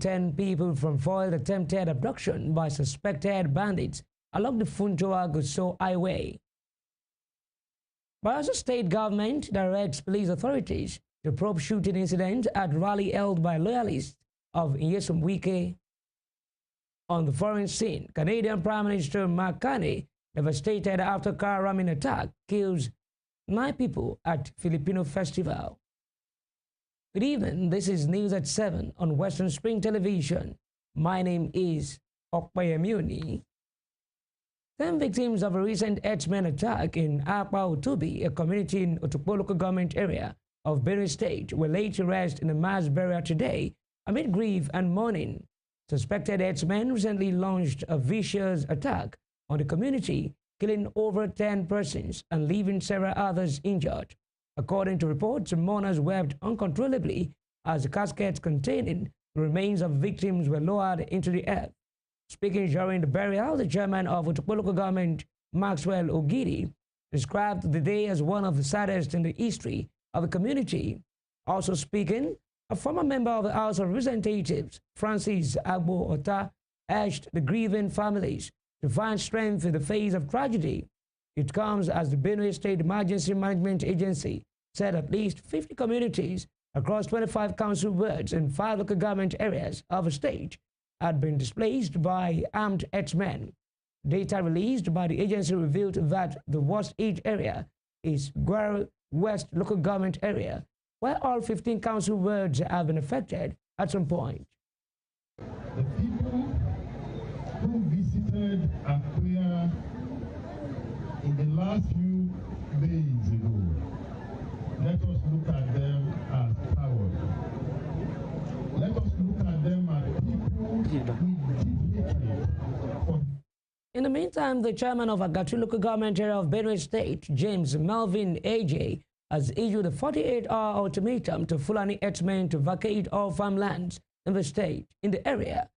10 people from foiled attempted abduction by suspected bandits along the Funtua-Gusau Highway. Bayelsa State government directs police authorities to probe shooting incident at rally held by loyalists of Nyesom Wike. On the foreign scene, Canadian Prime Minister Mark Carney devastated after car ramming attack kills 9 people at Filipino festival. Good evening, this is News at 7 on Western Spring Television. My name is Akpa-Otobi. 10 victims of a recent Herdsmen attack in Akpa-Otobi, a community in Otukpo Local Government Area of Benue State, were laid to rest in a mass burial today amid grief and mourning. Suspected herdsmen recently launched a vicious attack on the community, killing over 10 persons and leaving several others injured. According to reports, mourners wept uncontrollably as the caskets containing the remains of victims were lowered into the earth. Speaking during the burial, the chairman of Otukpo Local Government, Maxwell Ogidi, described the day as one of the saddest in the history of the community. Also speaking, a former member of the House of Representatives, Francis Agbo-Ota, urged the grieving families to find strength in the face of tragedy. It comes as the Benue State Emergency Management Agency said at least 50 communities across 25 council wards and 5 local government areas of the state had been displaced by armed herdsmen. Data released by the agency revealed that the worst hit area is Guero West Local Government Area, where all 15 council wards have been affected at some point. The people who visited Akpa in the last few days ago, let us look at them as cowards. Let us look at them as people with deep hatred. In the meantime, the chairman of Agatu Local Government Area of Benue State, James Melvin AJ, has issued a 48-hour ultimatum to Fulani herdsmen to vacate all farmlands in the area.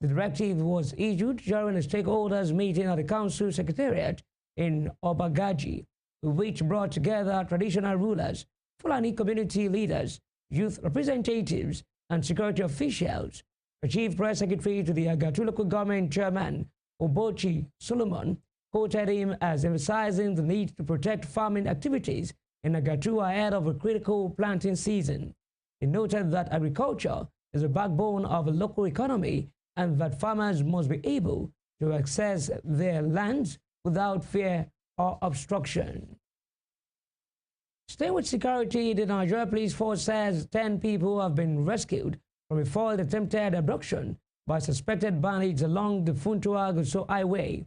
The directive was issued during a stakeholders meeting at the council secretariat in Obagaji, which brought together traditional rulers, Fulani community leaders, youth representatives, and security officials. The chief press secretary to the Agatu Local Government Chairman, Obochi Solomon, quoted him as emphasizing the need to protect farming activities in Agatu ahead of a critical planting season. He noted that agriculture is the backbone of a local economy and that farmers must be able to access their lands without fear or obstruction. Staying with security, the Nigeria Police Force says 10 people have been rescued from a failed attempted abduction by suspected bandits along the Funtua-Gusau Highway.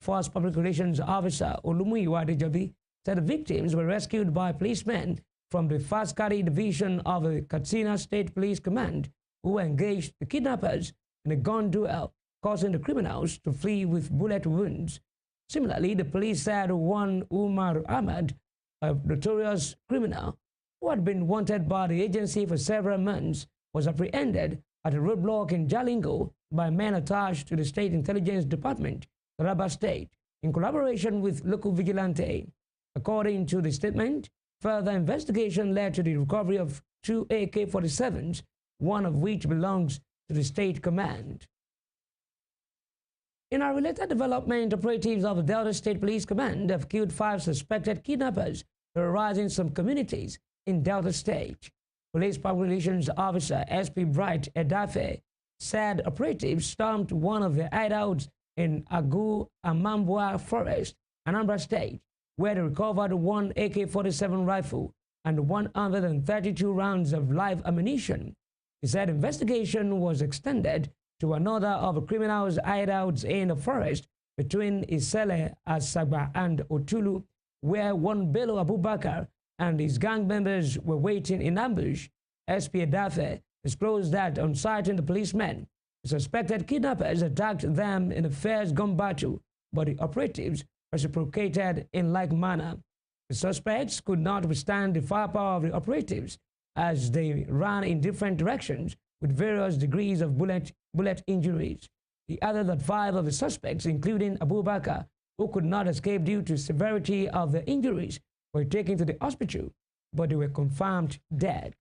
Force Public Relations Officer Olumuyiwa Adejobi said the victims were rescued by policemen from the Fast-Carry Division of the Katsina State Police Command, who engaged the kidnappers in a gun duel, causing the criminals to flee with bullet wounds. Similarly, the police said one Umar Ahmad, a notorious criminal who had been wanted by the agency for several months, was apprehended at a roadblock in Jalingo by men attached to the State Intelligence Department, Taraba State, in collaboration with local vigilante. According to the statement, further investigation led to the recovery of 2 AK-47s, one of which belongs to the State Command. In a related development, operatives of the Delta State Police Command have killed 5 suspected kidnappers terrorizing some communities in Delta State. Police Public Relations Officer SP Bright Edafe said operatives stormed one of the hideouts in Agu Amambwa Forest, Anambra State, where they recovered 1 AK-47 rifle and 132 rounds of live ammunition. He said investigation was extended to another of the criminals' hideouts in the forest between Isele, Asaba, and Otulu, where one Bello Abubakar and his gang members were waiting in ambush. SP Edafe disclosed that on sighting the policemen, the suspected kidnappers attacked them in a fierce gun battle, but the operatives reciprocated in like manner. The suspects could not withstand the firepower of the operatives as they ran in different directions with various degrees of bullet injuries. He added that 5 of the suspects, including Abubakar, who could not escape due to severity of the injuries, were taken to the hospital, but they were confirmed dead.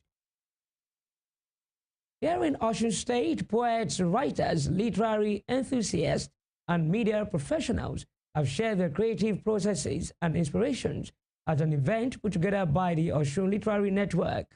Here in Osun State, poets, writers, literary enthusiasts, and media professionals have shared their creative processes and inspirations at an event put together by the Osun Literary Network.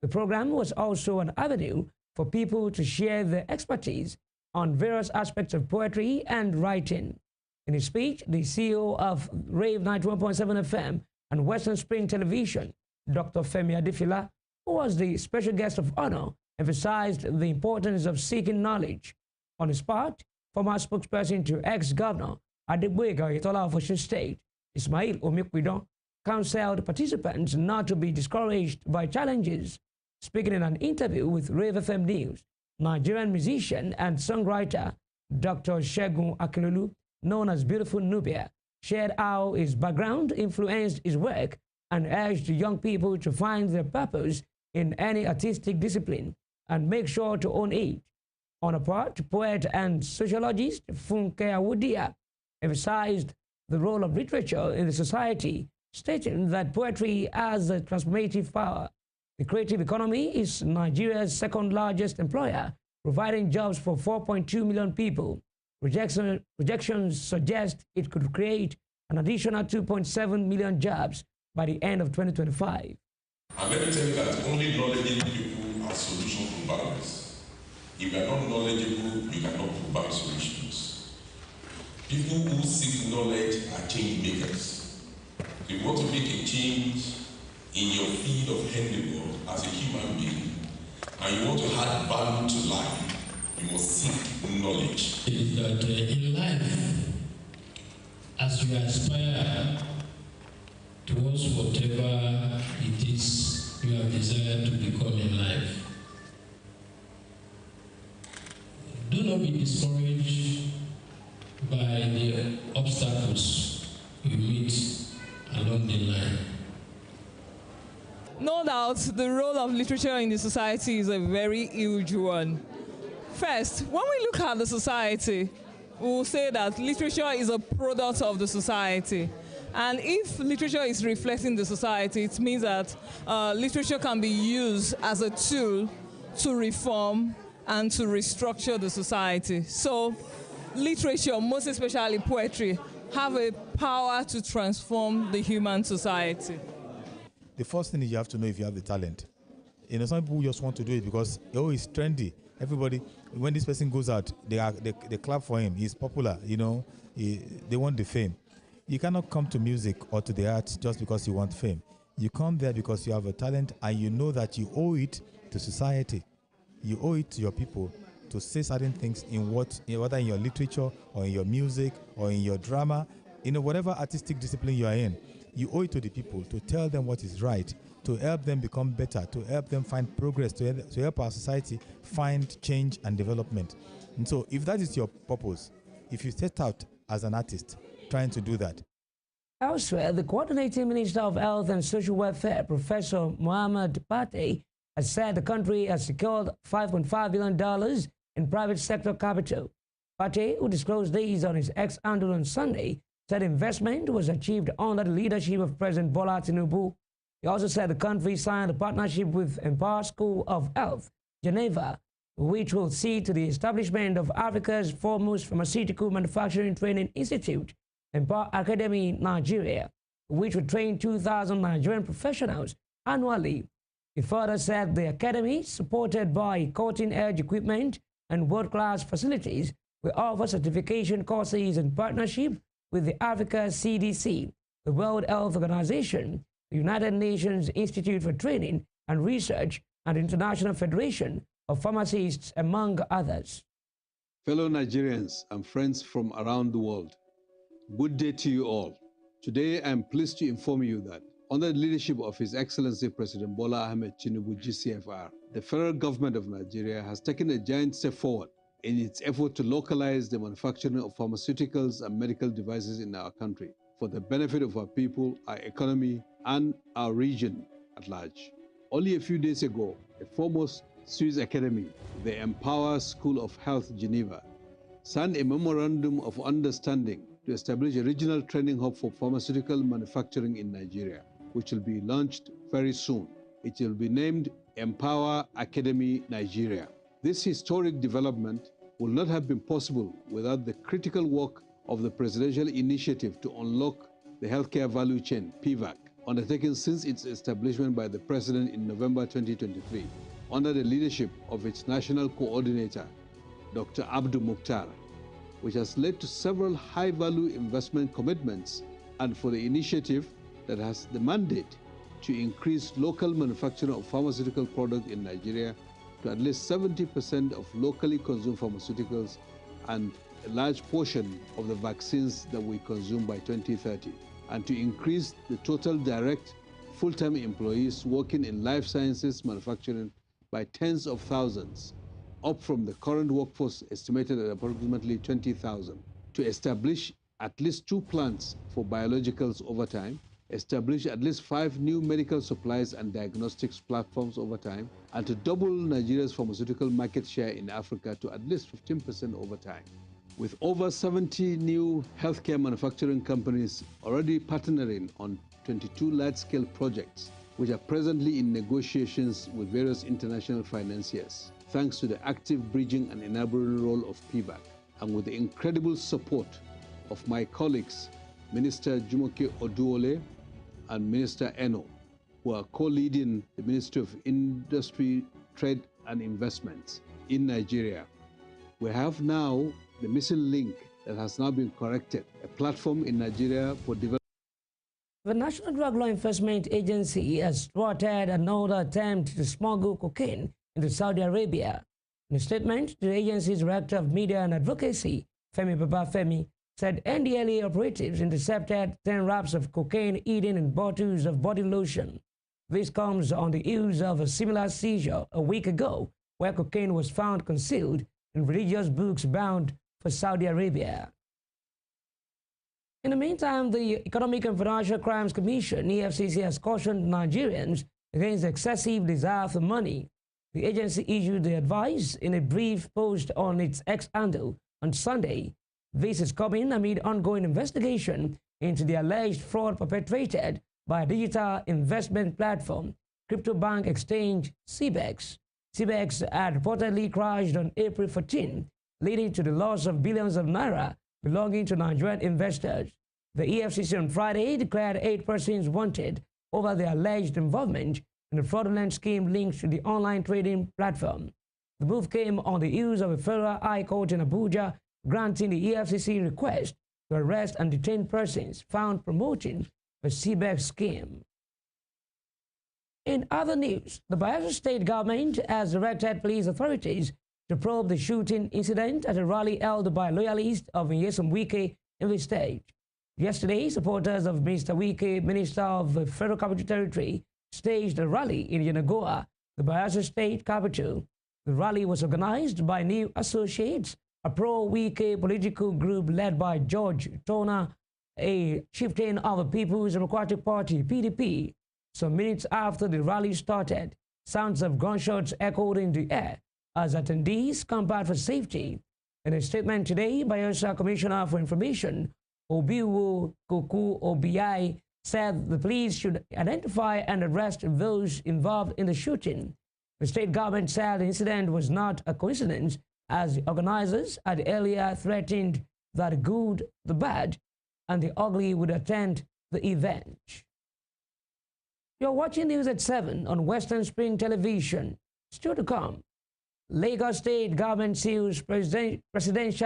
The program was also an avenue for people to share their expertise on various aspects of poetry and writing. In his speech, the CEO of Rave 91.7 FM and Western Spring Television, Dr. Femi Adifila, who was the special guest of honor, emphasized the importance of seeking knowledge. On his part, former spokesperson to ex-governor Adegboyega Oyetola of Osun State, Ismail Omikwidan, counseled participants not to be discouraged by challenges. Speaking in an interview with Rave FM News, Nigerian musician and songwriter Dr. Segun Akinolu, known as Beautiful Nubia, shared how his background influenced his work and urged young people to find their purpose in any artistic discipline and make sure to own it. On a part, poet and sociologist Funke Awudia emphasized the role of literature in the society, stating that poetry has a transformative power. The creative economy is Nigeria's second largest employer, providing jobs for 4.2 million people. Projections suggest it could create an additional 2.7 million jobs by the end of 2025. And let me tell you that only knowledgeable people have solutions to barriers. If you are not knowledgeable, you cannot provide solutions. People who seek knowledge are change makers. If you want to make a change in your field of handiwork as a human being, and you want to add value to life, you must seek knowledge. Is that in life, as you aspire towards whatever it is you have desired to become in life, do not be discouraged by the obstacles you meet along the line. No doubt, the role of literature in the society is a very huge one. First, when we look at the society, we will say that literature is a product of the society. And if literature is reflecting the society, it means that literature can be used as a tool to reform and to restructure the society. So literature, most especially poetry, have a power to transform the human society. The first thing is you have to know if you have the talent. You know, some people just want to do it because, oh, it's trendy. Everybody, when this person goes out, they clap for him. He's popular, you know. They want the fame. You cannot come to music or to the arts just because you want fame. You come there because you have a talent and you know that you owe it to society. You owe it to your people to say certain things in whether in your literature or in your music or in your drama, you know, whatever artistic discipline you are in. You owe it to the people to tell them what is right, to help them become better, to help them find progress, to help our society find change and development. And so if that is your purpose, if you set out as an artist trying to do that. Elsewhere, the coordinating Minister of Health and Social Welfare, Professor Muhammad Pate, has said the country has secured $5.5 billion in private sector capital. Pate, who disclosed these on his X handle on Sunday, said investment was achieved under the leadership of President Bola Tinubu. He also said the country signed a partnership with Empower School of Health, Geneva, which will see to the establishment of Africa's foremost pharmaceutical manufacturing training institute, Empower Academy Nigeria, which will train 2,000 Nigerian professionals annually. He further said the academy, supported by cutting-edge equipment and world-class facilities, will offer certification courses in partnership with the Africa CDC, the World Health Organization, the United Nations Institute for Training and Research, and the International Federation of Pharmacists, among others. Fellow Nigerians and friends from around the world, good day to you all. Today I am pleased to inform you that under the leadership of His Excellency President Bola Ahmed Tinubu GCFR, the federal government of Nigeria has taken a giant step forward in its effort to localize the manufacturing of pharmaceuticals and medical devices in our country for the benefit of our people, our economy, and our region at large. Only a few days ago, the foremost Swiss Academy, the Empower School of Health Geneva, signed a memorandum of understanding to establish a regional training hub for pharmaceutical manufacturing in Nigeria, which will be launched very soon. It will be named Empower Academy Nigeria. This historic development would not have been possible without the critical work of the Presidential Initiative to Unlock the Healthcare Value Chain, PVAC, undertaken since its establishment by the President in November 2023, under the leadership of its National Coordinator, Dr. Abdul Mukhtar, which has led to several high-value investment commitments, and for the initiative that has the mandate to increase local manufacturing of pharmaceutical products in Nigeria to at least 70% of locally consumed pharmaceuticals and a large portion of the vaccines that we consume by 2030, and to increase the total direct full-time employees working in life sciences manufacturing by tens of thousands, up from the current workforce estimated at approximately 20,000, to establish at least 2 plants for biologicals over time, establish at least 5 new medical supplies and diagnostics platforms over time, and to double Nigeria's pharmaceutical market share in Africa to at least 15% over time. With over 70 new healthcare manufacturing companies already partnering on 22 large-scale projects, which are presently in negotiations with various international financiers, thanks to the active bridging and enabling role of PVAC, and with the incredible support of my colleagues, Minister Jumoke Oduole and Minister Eno, who are co-leading the Ministry of Industry, Trade and Investments in Nigeria. We have now the missing link that has now been corrected, a platform in Nigeria for development. The National Drug Law Enforcement Agency has thwarted another attempt to smuggle cocaine into Saudi Arabia. In a statement, the agency's Director of Media and Advocacy, Femi Babafemi, said NDLA operatives intercepted 10 wraps of cocaine hidden in bottles of body lotion. This comes on the heels of a similar seizure a week ago, where cocaine was found concealed in religious books bound for Saudi Arabia. In the meantime, the Economic and Financial Crimes Commission, EFCC, has cautioned Nigerians against excessive desire for money. The agency issued the advice in a brief post on its X handle on Sunday. This is coming amid ongoing investigation into the alleged fraud perpetrated by a digital investment platform, crypto bank exchange CBEX. CBEX had reportedly crashed on April 14, leading to the loss of billions of naira belonging to Nigerian investors. The EFCC on Friday declared 8 persons wanted over their alleged involvement in a fraudulent scheme linked to the online trading platform. The move came on the heels of a federal high court in Abuja granting the EFCC request to arrest and detain persons found promoting a CBEX scheme. In other news, the Benue State government has directed police authorities to probe the shooting incident at a rally held by loyalists of Nyesom Wike in the state. Yesterday, supporters of Mr. Wike, Minister of the Federal Capital Territory, staged a rally in Yenagoa, the Benue State capital. The rally was organized by New Associates, a pro-Wike political group led by George Tona, a chieftain of the People's Democratic Party, PDP. Some minutes after the rally started, sounds of gunshots echoed in the air as attendees camped for safety. In a statement today, Bayelsa Commissioner for Information, Obiwo Koku Obi, said the police should identify and arrest those involved in the shooting. The state government said the incident was not a coincidence, as the organizers had earlier threatened that the good, the bad, and the ugly would attend the event. You're watching News at 7 on Western Spring Television. Still to come, Lagos State government seals presidential